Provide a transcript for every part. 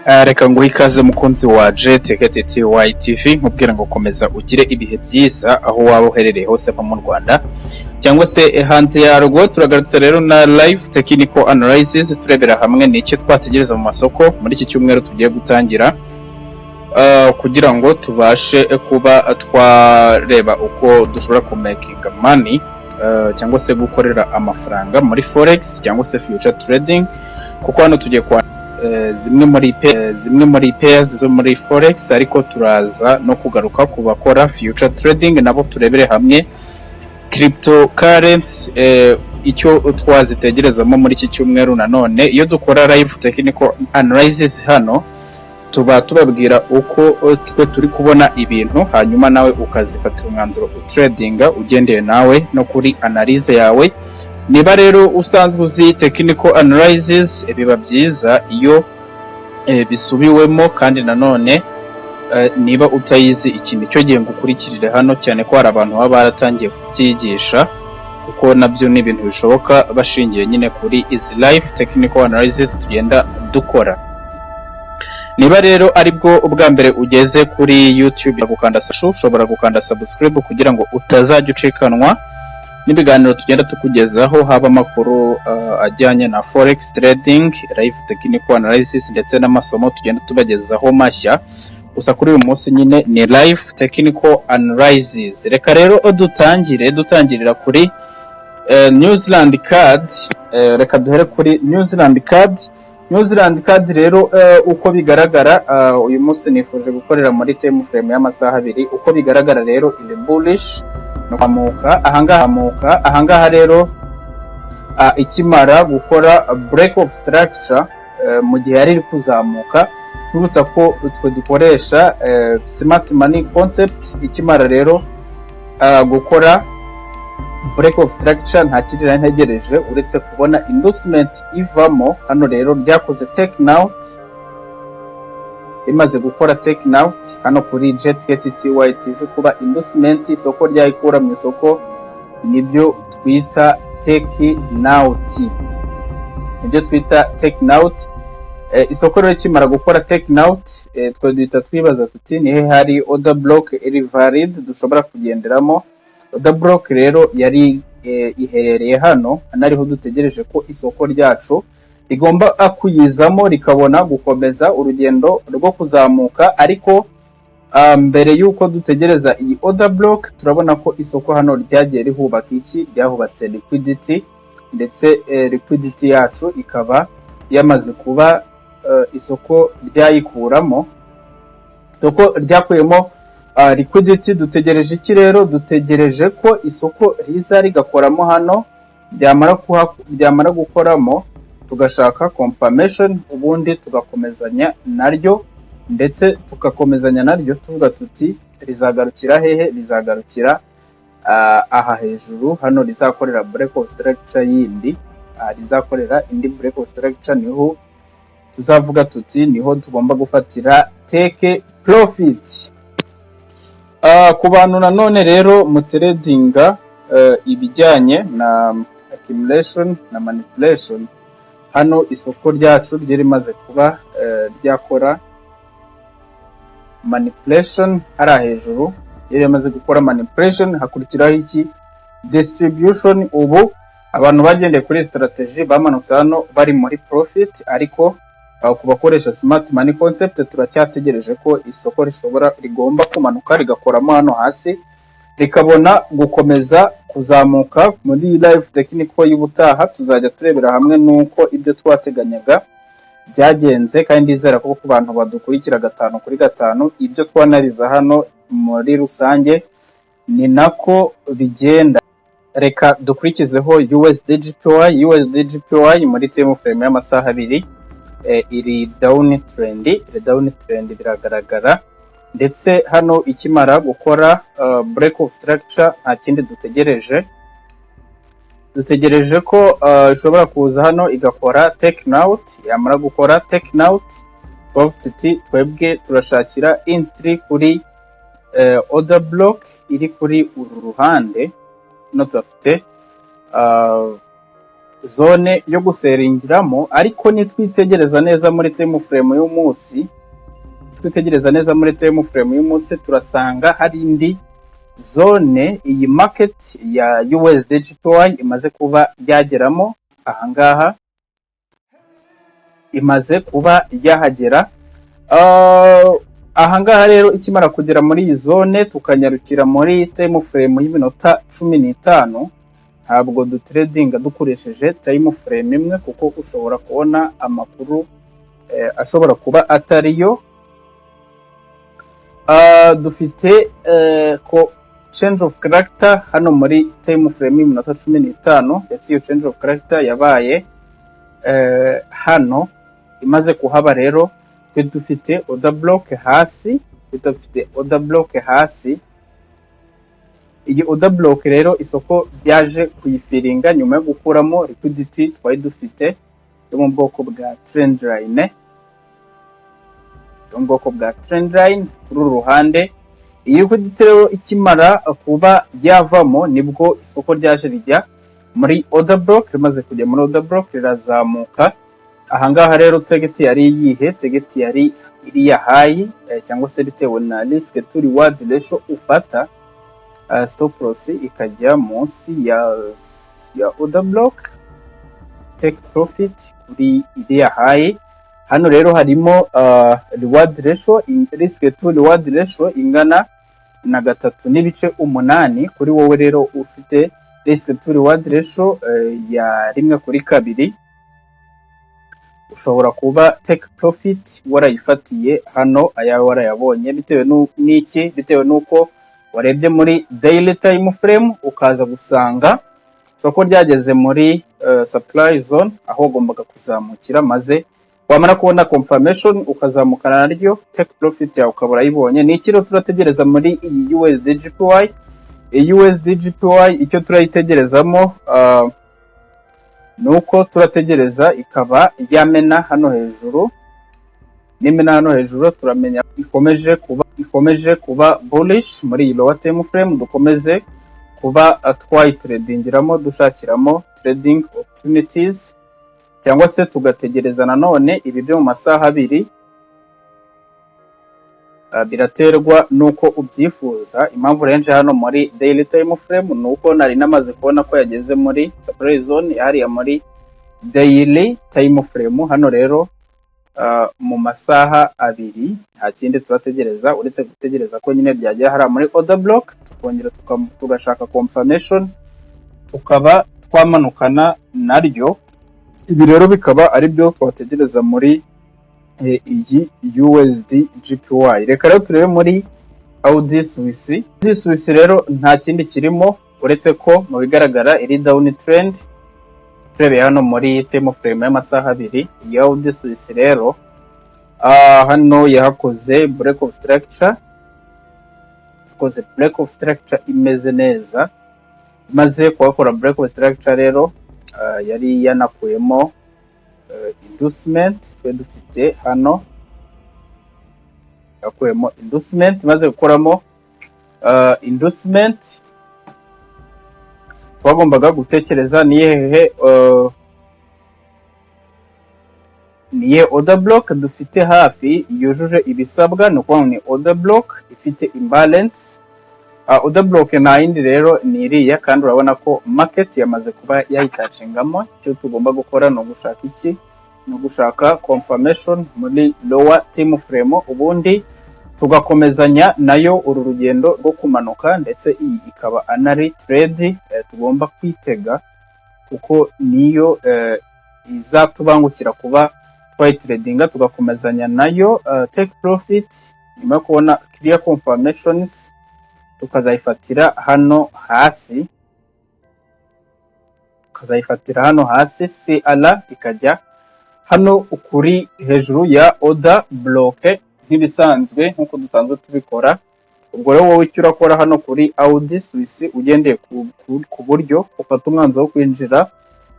Reka nguhe ikaze mukunzi waje Technical TV nkubwira ngo komeza ugire ibihe byiza aho waba uherereye hose mu Rwanda cyangwa se hanze yarwo. Turagarutse rero na live Technical Anlysis turebera hamwe n'icyo twategereza mu masoko muri iki cyumweru tugiye gutangira kugira ngo tubashe kuba twareba uko dushobora kumakinga money cyangwa se gukorera amafaranga muri Forex cyangwa se future trading, kuko hano tugiye kwa zimwe muri pairs zo muri Forex, ariko turaza no kugaruka ku bakora future trading nabo turebere hamwe cryptocurrency icyo twazitegerezamo muri iki cyumweru. Nanone iyo dukora live Technical Anlysis hano tuba tubabwira uko twe turi kubona ibintu, hanyuma nawe ukazifatira umwanzuro utradinga ugendeye nawe no kuri analyze yawe. Niba rero usanzwe uzi Technical Anlysis biba byiza iyo bisubiwemo, kandi nanone niba utayizi ikintu cyo gihe ngukurikirire hano, cyane ko hari abantu baba baratangiye kubyigisha, kuko nabyo ni ibintu bishoboka bashingiye nyine kuri izi live Technical Anlysis tugenda dukora. Niba rero aribwo ubwa mbere ugeze kuri YouTube, ushobora gukanda subscribe kugira ngo utazajya ucikanwa n'ibiganiro tugenda tukugezaho, haba amakuru ajyanye na Forex Trading, live Technical Anlysis ndetse n'amasomo tugenda tubagezaho mashya. Gusa kuri uyu munsi nyine ni live Technical Anlysis. Reka rero dutangirira kuri New Zealand card. Reka duhere kuri New Zealand card rero uko bigaragara uyu munsi nifuje gukorera muri time frame y'amasaha abiri. Uko bigaragara rero iri bullish no kwamuka ahangaha rero ikimara gukora break of structure mu gihe yari kuzamuka. Nubutsa ko twe dukoresha smart money concept. Ikimara rero gukora break of structure nta kirira ntegereje uretse kubona inducement ivamo. Hano rero ryakoze take now, imaze gukora take now hano kuri JTTY TV kuba inducement isoko ryayikura mu isoko, nibyo twita take now, isoko rero kimara gukora take now twe duhita twibaza tuti nihe hari order block iri valid dushobora kugenderamo. Order block rero yari iherereye hano, anariho dutegereje ko isoko ryacu rigomba kuyizamo rikabona gukomeza urugendo rwo kuzamuka. Ariko mbere yuko dutegereza iyi order block, turabona ko isoko hano ryagiye rihubaka ryahubatse liquidity, ndetse liquidity yacu ikaba yamaze kuba isoko ryayikuramo, isoko ryakuyemo liquidity. Dutegereje iki rero? Dutegereje ko isoko riza rigakoramo hano, ryamara gukoramo tugashaka confirmation, ubundi tugakomezanya naryo, ndetse tugakomezanya naryo tuvuga tuti rizagarukira hehe? Rizagarukira aha hejuru hano, rizakorera break of structure yindi, rizakorera indi break of structure, niho tuzavuga tuti niho tugomba gufatira take profit. Ku bantu nanone rero mu tradinga ibijyanye na accumulation na manipulation, hano isoko ryacu ryari maze kuba ryakora manipulation hari hejuru, yari yamaze gukora manipulation. Hakurikiraho iki? Distribution. Ubu abantu bagendeye kuri strategy bamanutse hano bari muri profit, ariko ku bakoresha smart money concept turacyategereje ko isoko rigomba kumanuka rigakoramo hano hasi rikabona gukomeza kuzamuka. Muri live Technical y'ubutaha tuzajya turebera hamwe nuko ibyo twateganyaga byagenze, kandi ndizera ko ku bantu badukurikira 5 kuri 5 ibyo twanariza hano muri rusange ni nako bigenda. Reka dukurikizeho USD/GPY muri time frame y'amasaha abiri. Iri down trend biragaragara, ndetse hano ikimara gukora break of structure nta kindi dutegereje ko ishobora kuza hano igakora take out. Yamara gukora take out twebwe turashakira entry kuri order block iri kuri uru ruhande. No, dufite zone yo guseringiramo, ariko nitwitegereza neza muri time frame y'umunsi, turasanga hari indi zone iyi market ya USD JPY imaze kuba yageramo. Ahangaha imaze kuba yahagera. Ahangaha rero ikimara kugera muri iyi zone tukanyarukira muri time frame y'iminota 15, ntabwo dutradinga dukoresheje time frame imwe, kuko ushobora kubona amakuru ashobora kuba atariyo. Dufite ko change of character hano muri time frame y'iminota 15, ndetse iyo change of character yabaye hano imaze kuhaba. Rero twe dufite order block hasi, iyi order block rero isoko byaje kuyifiringa nyuma yo gukuramo liquidity twari dufite yo mu bwoko bwa trend line, kuri uru ruhande. Iyi liquidity rero ikimara kuba yavamo nibwo isoko ryaje rijya muri order block. Rimaze kujya muri order block rirazamuka. Ahangaha rero target yari iyihe? Target yari iriya high, cyangwa se bitewe na risk to reward ratio ufata, stop loss ikajya munsi ya order block, take profit kuri iriya high. Hano rero harimo reward ratio, risk to reward ratio ingana na 3.8 kuri wowe rero ufite risk to reward ratio ya 1/2. Ushobora kuba take profit warayifatiye hano, ayawe warayabonye bitewe n'iki? Bitewe nuko warebye muri daily time frame ukaza gusanga soko ryageze muri supply zone aho ugombaga kuzamukira, maze wamara kubona confirmation ukazamukana naryo, take profit yawe ukaba urayibonye. Ni ikiro turategereza muri iyi USD JPY. USD JPY icyo turayitegerezamo nuko turategereza ikaba yamena hano hejuru. Nimena hano hejuru turamenya ikomeje kuba bullish muri iyi lower time frame, dukomeze kuba twayitradingiramo dushakiramo trading opportunities, cyangwa se tugategereza nanone ibi byo mu masaha abiri. Biraterwa nuko ubyifuza. Impamvu range hano muri daily time frame nuko nari namaze kubona ko yageze muri supply zone hariya muri daily time frame. Hano rero mu masaha abiri nta kindi turategereza uretse gutegereza ko nyine byajya hari muri order block, tukongera tugashaka confirmation, tukaba twamanukana naryo. Ibi rero bikaba ari byo twategereza muri iyi USD JPY. Reka rero turebe muri Audi Swiss rero nta kindi kirimo uretse ko mu bigaragara iri down trend. Turebe hano muri time frame y'amasaha abiri, iyi Audi Swiss rero hano yahakoze break of structure, imeze neza. Maze kuhakora break of structure rero yari yanakuyemo inducement. Twe dufite hano yakuyemo inducement, maze gukoramo inducement twagombaga gutekereza niye order block dufite hafi yujuje ibisabwa, no kwa ni order block ifite imbalance. Order block na yindi rero ni iriya, kandi urabona ko market yamaze kuba yayitachingamo. Cyo tugomba gukora no gushaka iki? No gushaka confirmation muri lower time frame, ubundi tugakomezanya nayo uru rugendo rwo kumanuka, ndetse iyi ikaba anari trade tugomba kwitega, kuko niyo izatubangukira kuba twayitradinga tugakomezanya nayo. Take profit nyuma yo kubona clear confirmations tukazayifatira hano hasi, CR ikajya hano ukuri hejuru ya order block nk'ibisanzwe nkuko dusanzwe tubikora. Ubwo rero wowe icyo urakora hano kuri Audi Swiss ugendeye ku buryo ufata umwanzuro wo kwinjira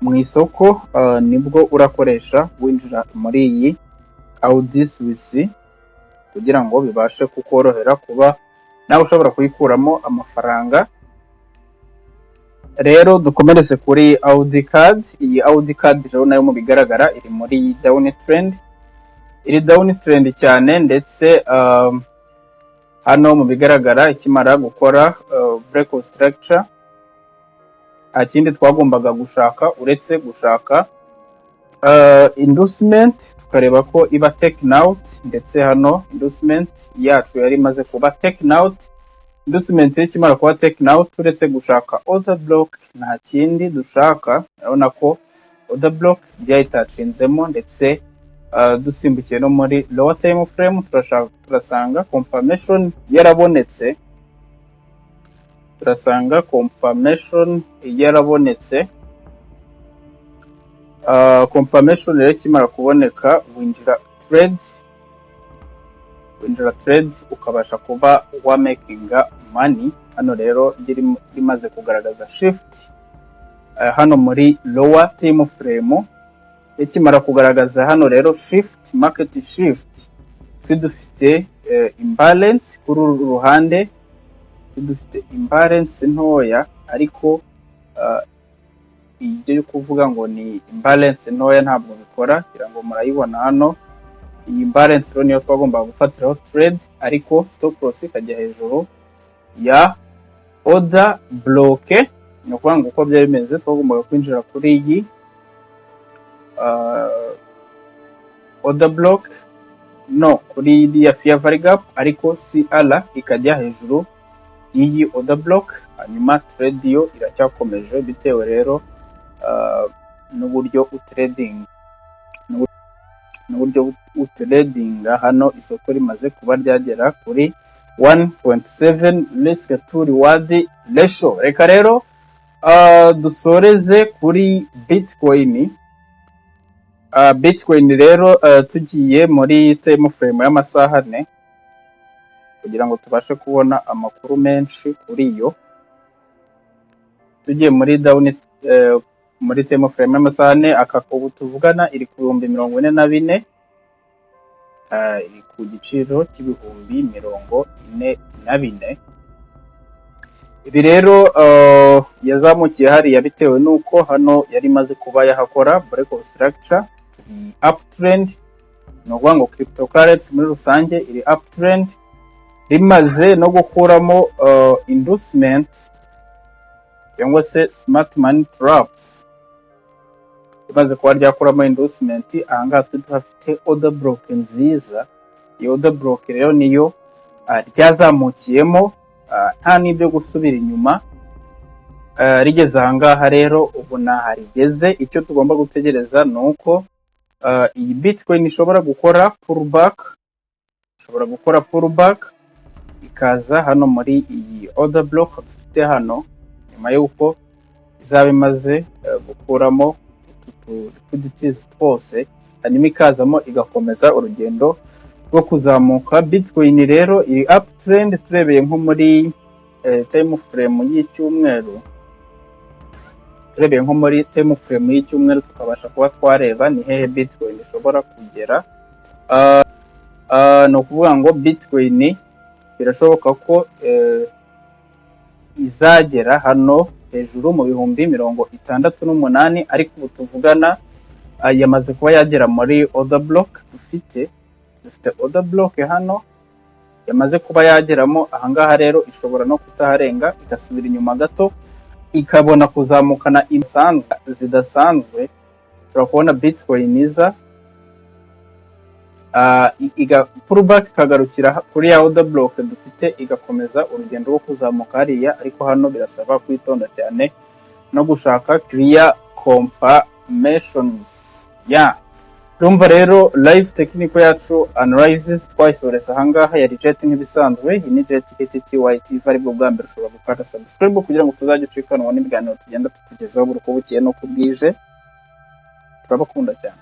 mu isoko, nibwo urakoresha winjira muri iyi Audi Swiss kugira ngo bibashe kukorohera kuba nawe ushobora kuyikuramo amafaranga rero dukomereze kuri Audi card. Iyi Audi card rero nayo mu bigaragara iri muri down trend, iri down trend cyane, ndetse hano mu bigaragara ikimara gukora breakout structure, nta kindi twagombaga gushaka uretse gushaka inducement, tukareba ko iba taken out, ndetse hano inducement yacu yari imaze kuba taken out. Inducement ikimara kuba taken out, uretse gushaka order block nta kindi dushaka. Urabona ko order block byayitacinzemo, ndetse dusimbukiye no muri lower time frame turasanga confirmation yarabonetse, confirmation rero kimara kuboneka winjira trade ukabasha kuba wa making money. Hano rero rimaze kugaragaza shift hano muri lower time frame, ikimara kugaragaza hano rero shift, market shift, dufite imbalance kuri uru ruhande, dufite imbalance ntoya, ariko ibyo yo kuvuga ngo ni imbalance ntoya ntabwo bikora, kugira ngo murayibona hano. Iyi imbalance rero niyo twagomba gufatiraho trade, ariko stop loss ikajya hejuru ya order block. Ni ukuvuga ngo uko byari bimeze twagombaga kwinjira kuri iyi order block, no kuri iriya fair value gap, ariko CR ikajya hejuru y'iyi order block, hanyuma trade yo iracyakomeje bitewe rero n'uburyo utradinga hano isoko rimaze kuba ryagera kuri 1.7 risk to reward ratio. Reka rero dusoreze kuri Bitcoin. Bitcoin rero tugiye muri time frame y'amasaha 4 kugira ngo tubashe kubona amakuru menshi kuri yo. Tugiye muri down muri time frame y'amasaha 4, akakubu tuvugana iri ku 44,000, iri ku giciro cy'ibihumbi 44,000. Ibi rero yazamukiye hariya bitewe nuko hano yari maze kuba yahakora breakout structure, uptrend. No kuvuga ngo cryptocurrency muri rusange iri uptrend, rimaze no gukuramo inducement cyangwa se smart money traps, rimaze kuba ryakuramo inducement. Ahangaha twe tuhafite order block nziza. Iyo order block rero niyo ryazamukiyemo nta n'ibyo gusubira inyuma. Rigeze ahangaha rero ubona harigeze. Icyo tugomba gutegereza ni uko iyi Bitcoin ishobora gukora pullback, ikaza hano muri iyi order block dufite hano, nyuma y'uko izaba imaze gukuramo liquidities twose, hanyuma ikazamo igakomeza urugendo rwo kuzamuka. Bitcoin rero iri uptrend. Turebeye nko muri time frame y'icyumweru, tukabasha kuba twareba ni hehe Bitcoin ishobora kugera. No kuvuga ngo Bitcoin birashoboka ko izagera hano hejuru mu bihumbi 68, ariko ubu tuvugana yamaze kuba yagera muri order block. Dufite order block hano yamaze kuba yageramo. Ahangaha rero ishobora no kutaharenga, igasubira inyuma gato, ikabona kuzamukana insanzwe zidasanzwe. Turakubona Bitcoin iza pullback ikagarukira kuri ya order block dufite, igakomeza urugendo rwo kuzamuka hariya, ariko hano birasaba kwitonda cyane no gushaka clear confirmations. Urumva rero live technical yacu analysis twayisoreza ahangaha. Yari jet nk'ibisanzwe, iyi ni jet TTYT. Ari bwo bwa mbere ushobora gukora subscribe kugira ngo tuzajye ucikanwa n'ibiganiro tugenda tukugezaho buri uko bukeye n'uko bwije. Turabakunda cyane.